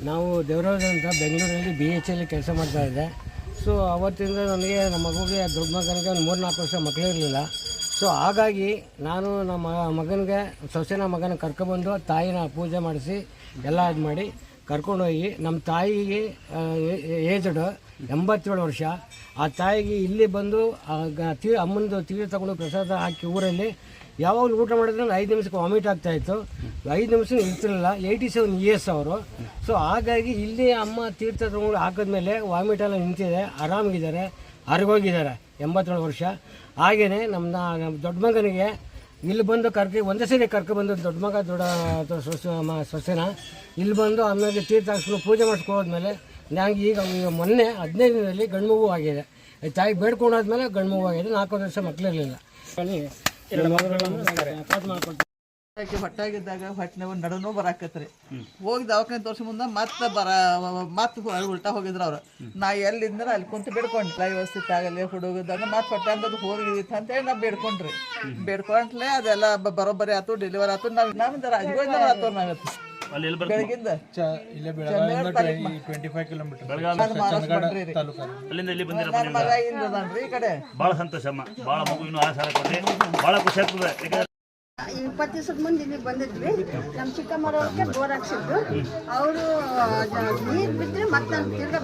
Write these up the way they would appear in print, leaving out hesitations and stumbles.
ನಾವು ದೇವರಾಜ್ ಅಂತ ಬೆಂಗಳೂರಲ್ಲಿ BHL ಕೆಲಸ ಮಾಡ್ತಾಯಿದ್ದೆ. ಸೊ ಅವತ್ತಿಂದ ನನಗೆ ನಮ್ಮ ಮಗುಗೆ ದೊಡ್ಡ ಮಗನಿಗೆ ಒಂದು 3-4 ವರ್ಷ ಮಕ್ಕಳಿರಲಿಲ್ಲ. ಸೊ ಹಾಗಾಗಿ ನಾನು ನಮ್ಮ ಮಗನಿಗೆ ಸೊಸೆನ ಮಗನ ಕರ್ಕೊಬಂದು ತಾಯಿನ ಪೂಜೆ ಮಾಡಿಸಿ ಎಲ್ಲ ಇದು ಮಾಡಿ ಕರ್ಕೊಂಡೋಗಿ ನಮ್ಮ ತಾಯಿಗೆ ಏಜ್ಡ್ 87 ವರ್ಷ. ಆ ತಾಯಿಗೆ ಇಲ್ಲಿ ಬಂದು ಅಮ್ಮಂದು ತೀರ್ಥ ತಗೊಂಡು ಪ್ರಸಾದ ಹಾಕಿ ಊರಲ್ಲಿ ಯಾವಾಗಲೂ ಊಟ ಮಾಡಿದ್ರೆ 5 ನಿಮಿಷಕ್ಕೆ ವಾಮಿಟ್ ಆಗ್ತಾಯಿತ್ತು. 5 ನಿಮಿಷ ಇರ್ತಿರಲಿಲ್ಲ. 87 ಇಯರ್ಸ್ ಅವರು. ಸೊ ಹಾಗಾಗಿ ಇಲ್ಲಿ ಅಮ್ಮ ತೀರ್ಥ ತಗೊಂಡು ಹಾಕಿದ್ಮೇಲೆ ವಾಮಿಟ್ ಎಲ್ಲ ನಿಂತಿದೆ, ಆರಾಮಾಗಿದ್ದಾರೆ, ಹೊರಗೋಗಿದ್ದಾರೆ 87 ವರ್ಷ. ಹಾಗೆಯೇ ನಮ್ಮ ದೊಡ್ಡ ಮಗನಿಗೆ ಇಲ್ಲಿ ಬಂದು ಒಂದೇ ಸರಿ ಕರ್ಕೊಬಂದು ದೊಡ್ಡ ಮಗ ಸೊಸೆನ ಇಲ್ಲಿ ಬಂದು ಆಮೇಲೆ ತೀರ್ಥ ಹಾಕ್ಸ್ಕೊಂಡು ಪೂಜೆ ಮಾಡಿಸ್ಕೊಳ್ಳೋದ್ಮೇಲೆ ನನಗೆ ಈಗ ಮೊನ್ನೆ 15 ದಿನದಲ್ಲಿ ಗಂಡು ಮಗು ಆಗಿದೆ. ತಾಯಿ ಬೇಡ್ಕೊಂಡಾದ್ಮೇಲೆ ಗಂಡು ಮಗು ಆಗಿದೆ. 4 ವರ್ಷ ಮಕ್ಕಳಿರಲಿಲ್ಲ. ಹೊಟ್ಟಾಗಿದ್ದಾಗ ಹೊಟ್ಟೆ ನಡುನೂ ಬರಾಕತ್ರಿ. ಹೋಗಿ ದವಾಖಾನೆ ತೋರ್ಸಿ ಮುಂದೆ ಮತ್ತೆ ಉಲ್ಟಾ ಹೋಗಿದ್ರು ಅವ್ರು. ನಾ ಎಲ್ಲಿಂದ್ರೆ ಅಲ್ಲಿ ಕುಂತು ಬೇಡ್ಕೊಂಡ್ರಿ ವ್ಯವಸ್ಥಿತ ಆಗಲಿ ಹುಡುಗದಾಗ ಮತ್ತೆ ಹೊಟ್ಟೆ ಅಂದದ್ದು ಹೋಗಿತ್ತು ಅಂತೇಳಿ ನಾವು ಬೇಡ್ಕೊಂಡ್ಲೆ ಅದೆಲ್ಲ ಬರೋಬ್ಬರಿ ಆಯ್ತು. ಡೆಲಿವರಿ ಆಯ್ತು. ನಮ್ದು ರಾಜಗೋಯಿಂದ ಆಯ್ತು. ನಾವತ್ತು ಬೆಳಗಿಂದ ಮಗ ಇಂದದನ್ರಿ ಈ ಕಡೆ. ಬಹಳ ಸಂತೋಷಮ್ಮ, ಬಹಳ ಮಗುವಿನ ಆಶಾರ ಕೊಡ್ರಿ, ಬಹಳ ಖುಷಿ ಆಗ್ತದೆ. 20 ದಿವಸದ ಮುಂದೆ ಇಲ್ಲಿ ಬಂದಿದ್ವಿ. ನಮ್ಮ ಚಿಕ್ಕಮ್ಮರವ್ರಿಗೆ ಬೋರ್ ಹಾಕ್ಸಿದ್ರು. ಅವರು ನೀರು ಬಿದ್ದರೆ ಮತ್ತೆ ತಿರ್ಗಾ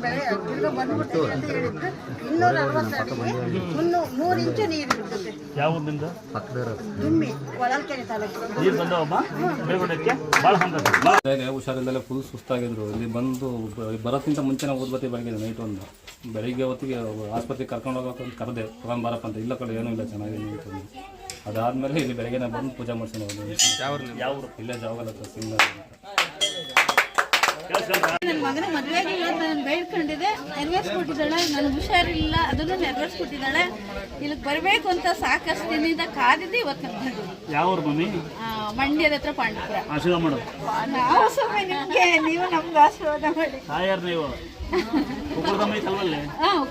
ಬಂದ್ಬಿಡ್ತೀವಿ ಅಂತ ಹೇಳಿದ್ರು. 260 ಅಡಿಗೆ 3 ಇಂಚು ನೀರು ಬಿಡ್ತದೆ. ಯಾವ ಊರಿಂದ? ದುಮ್ಮಿ ಹೊಳಲ್ಕೆರೆ ತಾಲೂಕು. ನೀರು ಬಂದವಮ್ಮ ಬೆಳಗೊಳ್ಳಕ್ಕೆ ಬಹಳ ಸಂತೋಷ. ಹುಷಾರಿಲ್ಲದೆ ಫುಲ್ ಸುಸ್ತಾಗಿದ್ರು. ಇಲ್ಲಿ ಬಂದು ಬರೋಕ್ಕಿಂತ ಮುಂಚೆ ನಾವು ಓದ್ಬತ್ತಿ ಬೆಳಗ್ಗೆ ನೈಟ್ ಒಂದು ಬೆಳಿಗ್ಗೆ ಹೊತ್ತಿಗೆ ಆಸ್ಪತ್ರೆಗೆ ಕರ್ಕೊಂಡು ಹೋಗೋಕೆ ಕರೆದೆ, ತಗೊಂಡು ಬಾರಪ್ಪ ಅಂತ. ಇಲ್ಲ ಕಡೆ ಏನೂ ಇಲ್ಲ, ಚೆನ್ನಾಗಿದೆ ನೈಟ್ ಒಂದು. ಅದಾದಮೇಲೆ ಇಲ್ಲಿ ಬೆಳಗ್ಗೆ ಬಂದು ಪೂಜೆ ಮಾಡ್ಕೊಂಡು ಹೋಗೋದು. ಯಾವ ಇಲ್ಲೇ ಜಾವಗಲ್ಲ ಸಿಂಗಲ್. ನನ್ನ ಮಗನ ಮದುವೆಗೆ ನಾನು ಬೇಡ್ಕೊಂಡಿದ್ದೆ, ನೆರವೇರಿಸ್ಕೊಟ್ಟಿದ್ದಾಳೆ. ನನಗೆ ಹುಷಾರಿಲ್ಲ, ಅದನ್ನು ನೆರವೇರಿಸ್ಕೊಟ್ಟಿದ್ದಾಳೆ. ಇಲ್ಲಿಗೆ ಬರಬೇಕು ಅಂತ ಸಾಕಷ್ಟು ದಿನದಿಂದ ಕಾದಿದ್ದೆ. ಇವತ್ತು ಯಾವ ಮಮ್ಮಿ? ಮಂಡ್ಯದ ಹತ್ರ ಪಾಂಡಪುರ. ಆಶೀರ್ವಾದ ಮಾಡು. ನಾವು ಸುಮ್ಮನೆ ನಿಮಗೆ, ನೀವು ನಮ್ಗೆ ಆಶೀರ್ವಾದ ಮಾಡಿ. ತಾಯಾರು ನೀವು ಹಾಂ.